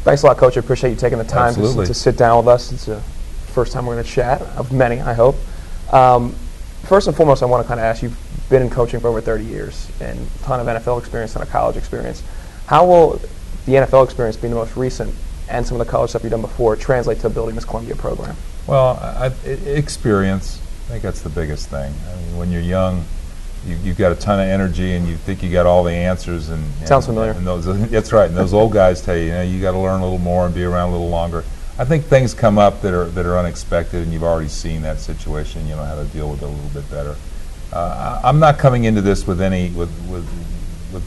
Thanks a lot, Coach. I appreciate you taking the time to sit down with us. It's the first time we're going to chat, of many, I hope. First and foremost, I want to kind of ask, you've been in coaching for over 30 years and a ton of NFL experience, a ton of college experience. How will the NFL experience, being the most recent, and some of the college stuff you've done before, translate to building this Columbia program? Well, experience, I think that's the biggest thing. I mean, when you're young, you've got a ton of energy and you think you got all the answers. Sounds familiar. And that's right. And those old guys tell you, you got to learn a little more and be around a little longer. I think things come up that are unexpected, and you've already seen that situation. You know how to deal with it a little bit better. I'm not coming into this with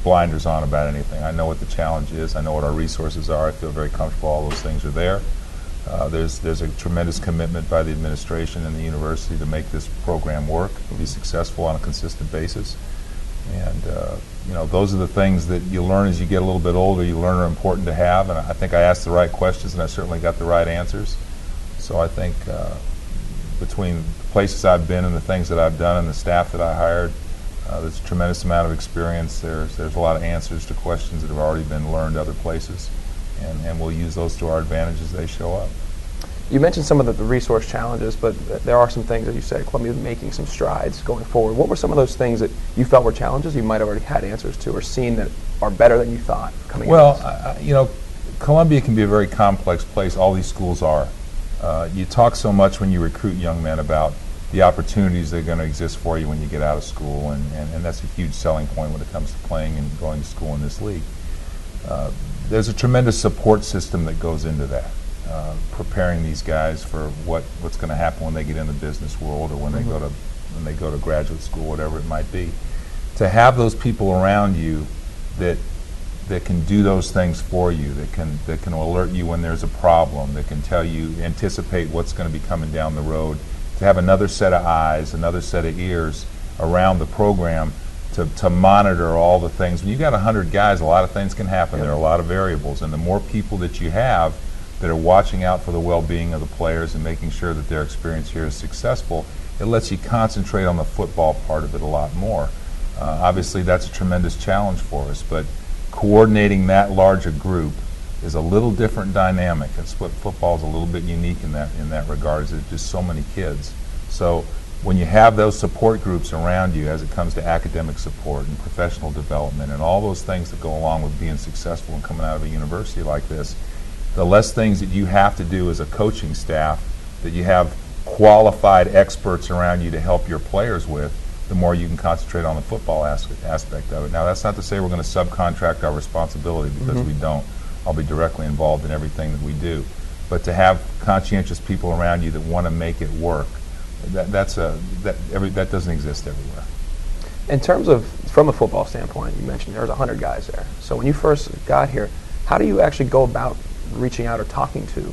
blinders on about anything. I know what the challenge is. I know what our resources are. I feel very comfortable all those things are there. There's a tremendous commitment by the administration and the university to make this program work, be successful on a consistent basis. And those are the things that you learn as you get a little bit older. You learn are important to have, and I think I asked the right questions, and I certainly got the right answers. So I think between the places I've been and the things that I've done and the staff that I hired, there's a tremendous amount of experience. There's a lot of answers to questions that have already been learned other places, and we'll use those to our advantage as they show up. You mentioned some of the resource challenges, but there are some things, as you said, Columbia is making some strides going forward. What were some of those things that you felt were challenges you might have already had answers to or seen that are better than you thought coming Well, Columbia can be a very complex place. All these schools are. You talk so much when you recruit young men about the opportunities that are going to exist for you when you get out of school, and that's a huge selling point when it comes to playing and going to school in this league. There's a tremendous support system that goes into that. Preparing these guys for what's going to happen when they get in the business world or when they go to graduate school, whatever it might be. To have those people around you that can do those things for you, that can alert you when there's a problem, that can tell you, anticipate what's going to be coming down the road. To have another set of eyes, another set of ears around the program to monitor all the things. When you got 100 guys, a lot of things can happen. Yep. There are a lot of variables, and the more people that you have that are watching out for the well-being of the players and making sure that their experience here is successful, it lets you concentrate on the football part of it a lot more. Obviously, that's a tremendous challenge for us, but coordinating that larger group is a little different dynamic. That's what football is a little bit unique in that regard, is there's just so many kids. So when you have those support groups around you as it comes to academic support and professional development and all those things that go along with being successful and coming out of a university like this, the less things that you have to do as a coaching staff, that you have qualified experts around you to help your players with, the more you can concentrate on the football aspect of it. Now, that's not to say we're going to subcontract our responsibility, because we don't. I'll be directly involved in everything that we do. But to have conscientious people around you that want to make it work, that doesn't exist everywhere. In terms of, from a football standpoint, you mentioned there's 100 guys there. So when you first got here, how do you actually go about reaching out or talking to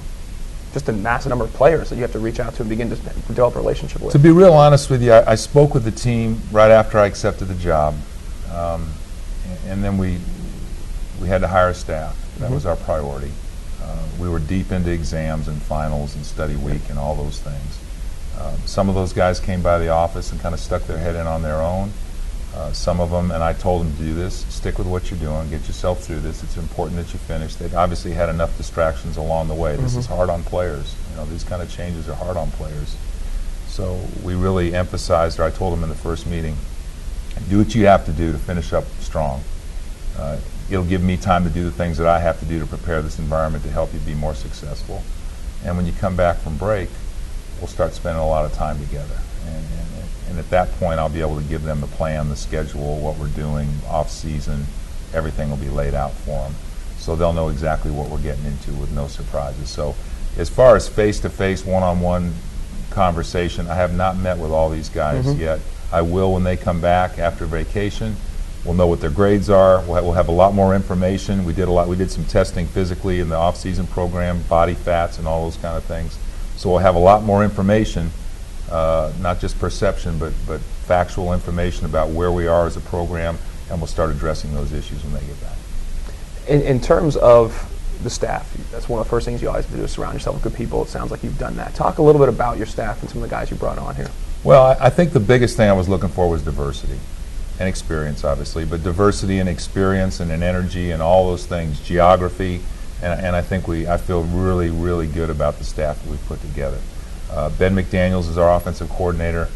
just a massive number of players that you have to reach out to and begin to develop a relationship with? To be real honest with you, I spoke with the team right after I accepted the job, and then we had to hire staff. That was our priority. We were deep into exams and finals and study week and all those things. Some of those guys came by the office and kind of stuck their head in on their own. Some of them, and I told them to do this, stick with what you're doing, get yourself through this. It's important that you finish. They obviously had enough distractions along the way. This is hard on players. These kind of changes are hard on players. So we really emphasized, or I told them in the first meeting, do what you have to do to finish up strong. It'll give me time to do the things that I have to do to prepare this environment to help you be more successful. And when you come back from break, we'll start spending a lot of time together. And at that point, I'll be able to give them the plan, the schedule, what we're doing, off-season. Everything will be laid out for them. So they'll know exactly what we're getting into with no surprises. So as far as face-to-face, one-on-one conversation, I have not met with all these guys yet. I will when they come back after vacation. We'll know what their grades are. We'll have a lot more information. We did some testing physically in the off-season program, body fats and all those kind of things. So we'll have a lot more information. Not just perception, but factual information about where we are as a program, and we'll start addressing those issues when they get back. In terms of the staff, that's one of the first things you always do, is surround yourself with good people. It sounds like you've done that. Talk a little bit about your staff and some of the guys you brought on here. Well, I think the biggest thing I was looking for was diversity and experience, obviously, but diversity and experience and an energy and all those things, geography, And I think I feel really, really good about the staff that we've put together. Ben McDaniels is our offensive coordinator.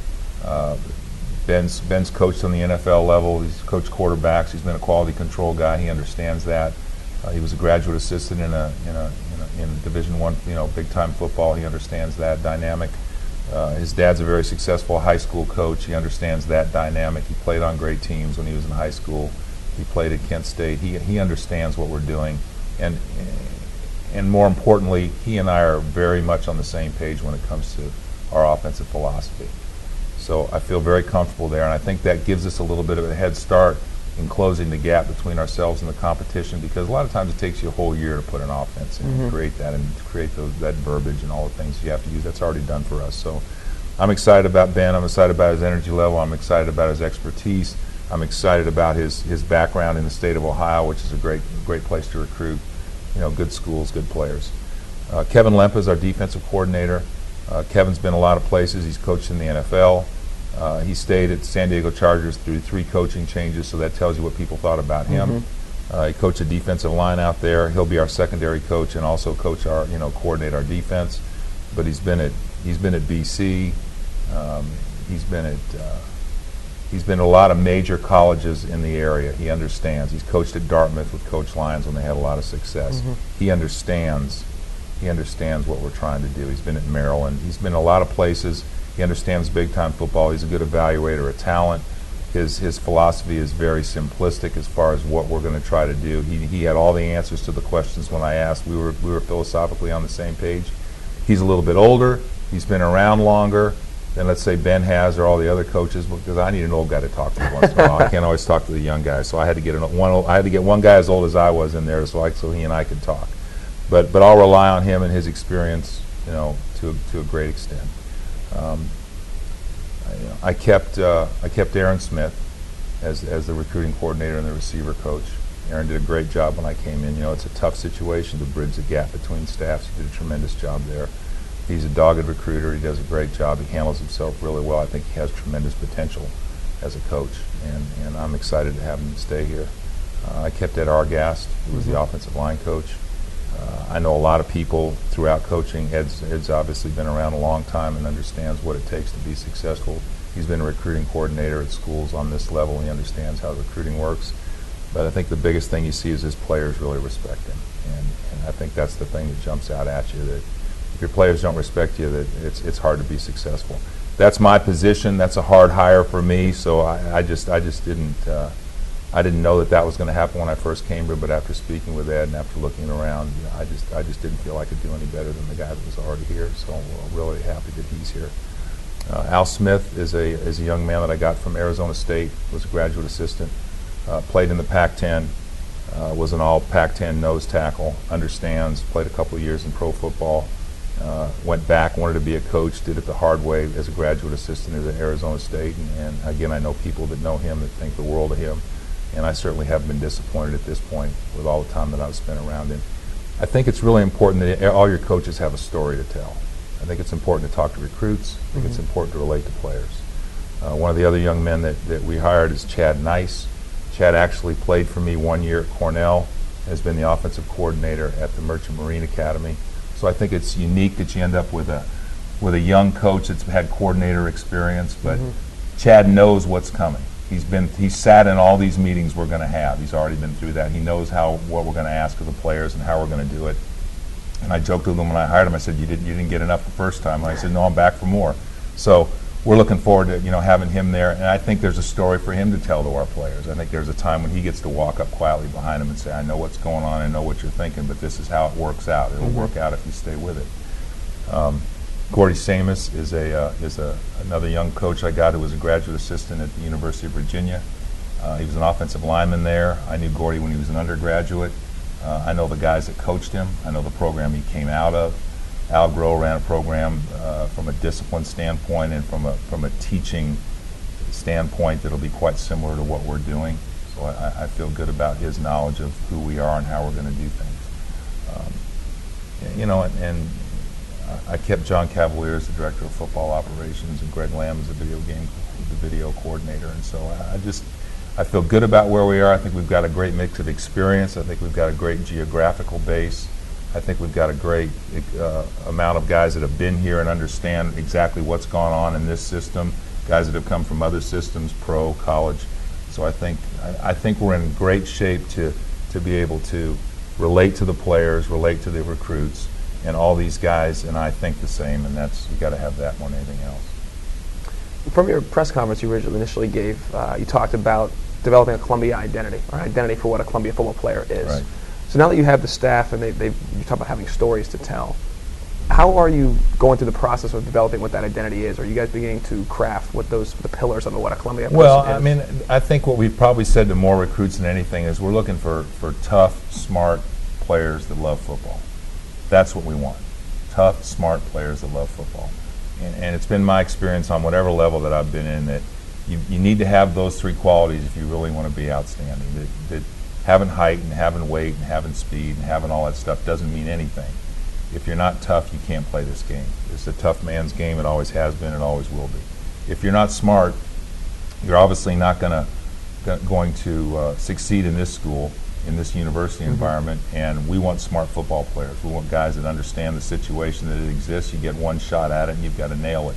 Ben's coached on the NFL level. He's coached quarterbacks. He's been a quality control guy. He understands that. He was a graduate assistant in Division I, big time football. He understands that dynamic. His dad's a very successful high school coach. He understands that dynamic. He played on great teams when he was in high school. He played at Kent State. He understands what we're doing, and more importantly, he and I are very much on the same page when it comes to our offensive philosophy. So I feel very comfortable there, and I think that gives us a little bit of a head start in closing the gap between ourselves and the competition, because a lot of times it takes you a whole year to put an offense and create that and create that verbiage and all the things you have to use. That's already done for us. So I'm excited about Ben. I'm excited about his energy level. I'm excited about his expertise. I'm excited about his background in the state of Ohio, which is a great place to recruit, good schools, good players. Kevin Lempa is our defensive coordinator. Kevin's been a lot of places. He's coached in the NFL. He stayed at San Diego Chargers through 3 coaching changes, so that tells you what people thought about him. He coached a defensive line out there. He'll be our secondary coach and also coach our, coordinate our defense. But he's been at BC. He's been at a lot of major colleges in the area. He understands. He's coached at Dartmouth with Coach Lyons when they had a lot of success. He understands what we're trying to do. He's been at Maryland. He's been a lot of places. He understands big-time football. He's a good evaluator of talent. His philosophy is very simplistic as far as what we're going to try to do. He had all the answers to the questions when I asked. We were philosophically on the same page. He's a little bit older. He's been around longer than, let's say, Ben has or all the other coaches, because I need an old guy to talk to once in a while. I can't always talk to the young guys, so I had to get one guy as old as I was in there, so he and I could talk. But I'll rely on him and his experience, to a great extent. I kept Aaron Smith as the recruiting coordinator and the receiver coach. Aaron did a great job when I came in. It's a tough situation to bridge the gap between staffs. He did a tremendous job there. He's a dogged recruiter. He does a great job. He handles himself really well. I think he has tremendous potential as a coach, and I'm excited to have him stay here. I kept Ed Argast, who was the offensive line coach. I know a lot of people throughout coaching. Ed's obviously been around a long time and understands what it takes to be successful. He's been a recruiting coordinator at schools on this level, and he understands how recruiting works. But I think the biggest thing you see is his players really respect him. And I think that's the thing that jumps out at you, that if your players don't respect you, that it's hard to be successful. That's my position. That's a hard hire for me, so I didn't know that was going to happen when I first came here, but after speaking with Ed and after looking around, I just didn't feel I could do any better than the guy that was already here. So I'm really happy that he's here. Al Smith is a young man that I got from Arizona State. Was a graduate assistant, played in the Pac-10, was an all Pac-10 nose tackle. Understands. Played a couple of years in pro football. Went back, wanted to be a coach. Did it the hard way as a graduate assistant at Arizona State. And again, I know people that know him that think the world of him. And I certainly haven't been disappointed at this point with all the time that I've spent around him. I think it's really important that all your coaches have a story to tell. I think it's important to talk to recruits. I think it's important to relate to players. One of the other young men that we hired is Chad Nice. Chad actually played for me 1 year at Cornell, has been the offensive coordinator at the Merchant Marine Academy. So I think it's unique that you end up with a young coach that's had coordinator experience, but Chad knows what's coming. He's sat in all these meetings we're going to have. He's already been through that. He knows what we're going to ask of the players and how we're going to do it. And I joked with him when I hired him. I said, "You didn't get enough the first time." And I said, "No, I'm back for more." So we're looking forward to having him there. And I think there's a story for him to tell to our players. I think there's a time when he gets to walk up quietly behind him and say, "I know what's going on. I know what you're thinking, but this is how it works out. It'll work out if you stay with it." Gordy Samus is another young coach I got who was a graduate assistant at the University of Virginia. He was an offensive lineman there. I knew Gordy when he was an undergraduate. I know the guys that coached him. I know the program he came out of. Al Groh ran a program from a discipline standpoint and from a teaching standpoint that'll be quite similar to what we're doing. So I feel good about his knowledge of who we are and how we're going to do things. And I kept John Cavalier as the director of football operations and Greg Lamb as the video coordinator. And so I feel good about where we are. I think we've got a great mix of experience. I think we've got a great geographical base. I think we've got a great amount of guys that have been here and understand exactly what's gone on in this system, guys that have come from other systems, pro, college. So I think we're in great shape to be able to relate to the players, relate to the recruits, and all these guys, and I think the same, and that's, you got to have that more than anything else. From your press conference you initially gave, you talked about developing a Columbia identity, or identity for what a Columbia football player is. Right. So now that you have the staff and you talk about having stories to tell, how are you going through the process of developing what that identity is? Are you guys beginning to craft what the pillars of what a Columbia person Well, is? I mean, I think what we've probably said to more recruits than anything is we're looking for tough, smart players that love football. That's what we want. Tough, smart players that love football. And it's been my experience on whatever level that I've been in that you need to have those three qualities if you really want to be outstanding. That having height and having weight and having speed and having all that stuff doesn't mean anything. If you're not tough, you can't play this game. It's a tough man's game. It always has been. It always will be. If you're not smart, you're obviously not going to succeed in this school, in this university environment. And we want smart football players. We want guys that understand the situation that it exists. You get one shot at it, and you've got to nail it.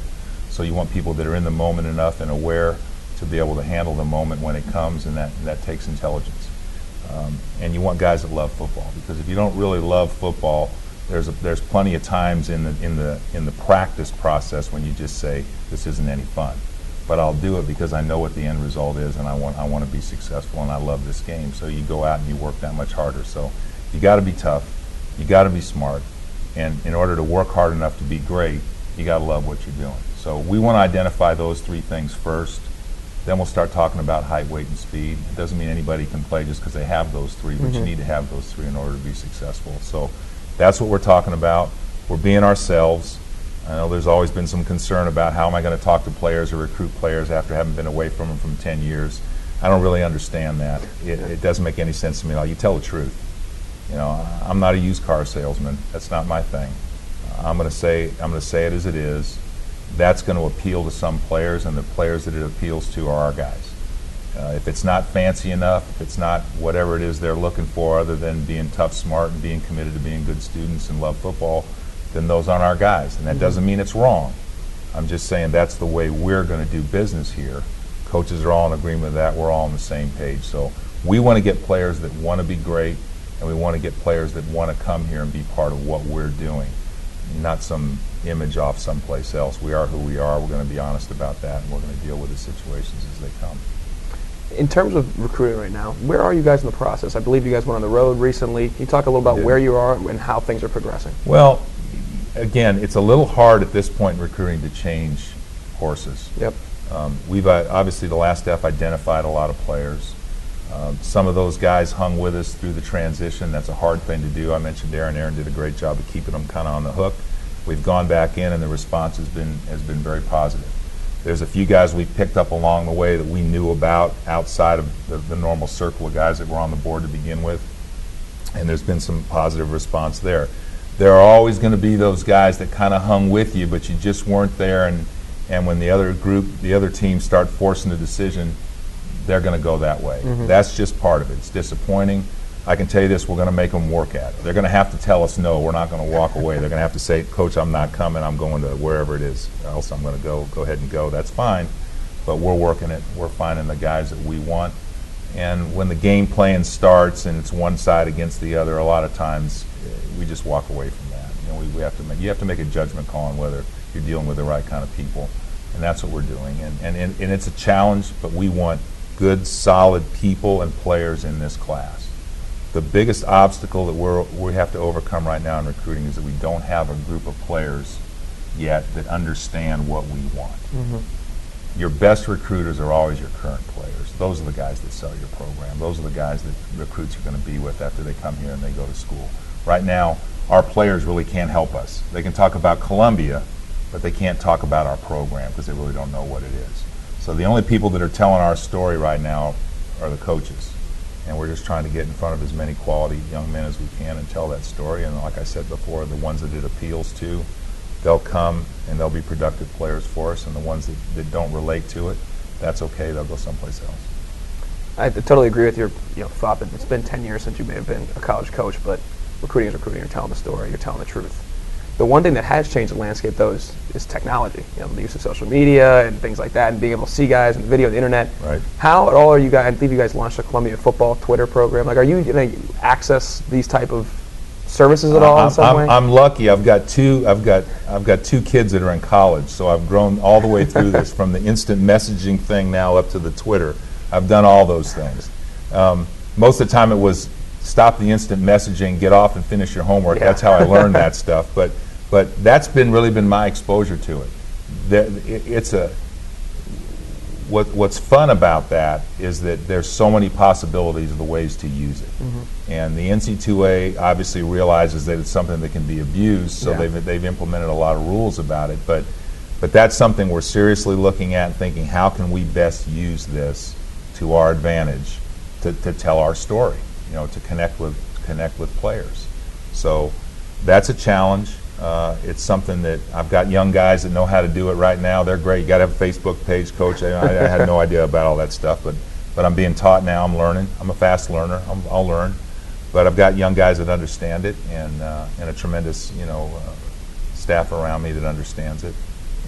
So you want people that are in the moment enough and aware to be able to handle the moment when it comes, and that takes intelligence. And you want guys that love football, because if you don't really love football, there's plenty of times in the practice process when you just say this isn't any fun, but I'll do it because I know what the end result is, and I want to be successful, and I love this game. So you go out and you work that much harder. So you got to be tough, you got to be smart, and in order to work hard enough to be great, you got to love what you're doing. So we want to identify those three things first. Then we'll start talking about height, weight, and speed. It doesn't mean anybody can play just because they have those three, but you need to have those three in order to be successful. So that's what we're talking about. We're being ourselves. I know there's always been some concern about how am I going to talk to players or recruit players after having been away from them from 10 years. I don't really understand that. It doesn't make any sense to me. Like, you tell the truth. You know, I'm not a used car salesman. That's not my thing. I'm going to say it as it is. That's going to appeal to some players, and the players that it appeals to are our guys. If it's not fancy enough, if it's not whatever it is they're looking for other than being tough, smart, and being committed to being good students and love football, then those aren't our guys. And that doesn't mean it's wrong. I'm just saying that's the way we're going to do business here. Coaches are all in agreement with that. We're all on the same page. So we want to get players that want to be great, and we want to get players that want to come here and be part of what we're doing, not some image off someplace else. We are who we are. We're going to be honest about that, and we're going to deal with the situations as they come. In terms of recruiting right now, where are you guys in the process? I believe you guys went on the road recently. Can you talk a little about where you are and how things are progressing? Well, again, it's a little hard at this point in recruiting to change horses. Yep. We've obviously, the last staff identified a lot of players. Some of those guys hung with us through the transition. That's a hard thing to do. I mentioned Aaron. Aaron did a great job of keeping them kind of on the hook. We've gone back in, and the response has been very positive. There's a few guys we picked up along the way that we knew about outside of the normal circle of guys that were on the board to begin with, and there's been some positive response there. There are always going to be those guys that kind of hung with you, but you just weren't there, and when the other team start forcing a decision, they're going to go that way. That's just part of it. It's disappointing. I can tell you this, we're going to make them work at it. They're going to have to tell us no, we're not going to walk away. They're going to have to say, Coach, I'm not coming, I'm going to wherever it is, else I'm going to go ahead and go. That's fine, but we're working it. We're finding the guys that we want. And when the game plan starts and it's one side against the other, a lot of times we just walk away from that. You know, you have to make a judgment call on whether you're dealing with the right kind of people, and that's what we're doing. And it's a challenge, but we want good, solid people and players in this class. The biggest obstacle that we have to overcome right now in recruiting is that we don't have a group of players yet that understand what we want. Your best recruiters are always your current players. Those are the guys that sell your program. Those are the guys that recruits are going to be with after they come here and they go to school. Right now, our players really can't help us. They can talk about Columbia, but they can't talk about our program because they really don't know what it is. So the only people that are telling our story right now are the coaches. And we're just trying to get in front of as many quality young men as we can and tell that story. And like I said before, the ones that it appeals to, they'll come and they'll be productive players for us. And the ones that don't relate to it, that's okay. They'll go someplace else. I totally agree with your thought that it's been 10 years since you may have been a college coach, but recruiting is recruiting. You're telling the story. You're telling the truth. The one thing that has changed the landscape, though, is technology. The use of social media and things like that, and being able to see guys and video, the internet. Right. How at all are you guys? I believe you guys launched a Columbia football Twitter program. Like, are you going to access these type of services at all in some way? I'm lucky. I've got two kids that are in college, so I've grown all the way through this, from the instant messaging thing now up to the Twitter. I've done all those things. Most of the time it was stop the instant messaging, get off and finish your homework. Yeah. That's how I learned that stuff. But that's really been my exposure to it. What's fun about that is that there's so many possibilities of the ways to use it. Mm-hmm. And the NC2A obviously realizes that it's something that can be abused, so they've implemented a lot of rules about it. But that's something we're seriously looking at and thinking, how can we best use this to our advantage to tell our story, to connect with players. So that's a challenge. It's something that I've got young guys that know how to do it right now. They're great. You got to have a Facebook page, Coach. I had no idea about all that stuff, but I'm being taught now. I'm learning. I'm a fast learner. I'll learn. But I've got young guys that understand it, and a tremendous staff around me that understands it.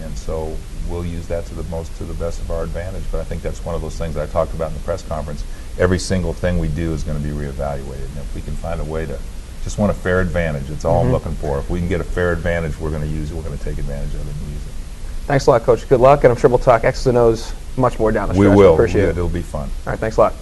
And so we'll use that to the best of our advantage. But I think that's one of those things that I talked about in the press conference. Every single thing we do is going to be reevaluated, and if we can find a way to just want a fair advantage, it's all I'm looking for. If we can get a fair advantage, we're going to use it. We're going to take advantage of it and use it. Thanks a lot, Coach. Good luck, and I'm sure we'll talk X's and O's much more down the stretch. We will. Appreciate it. It'll be fun. All right, thanks a lot.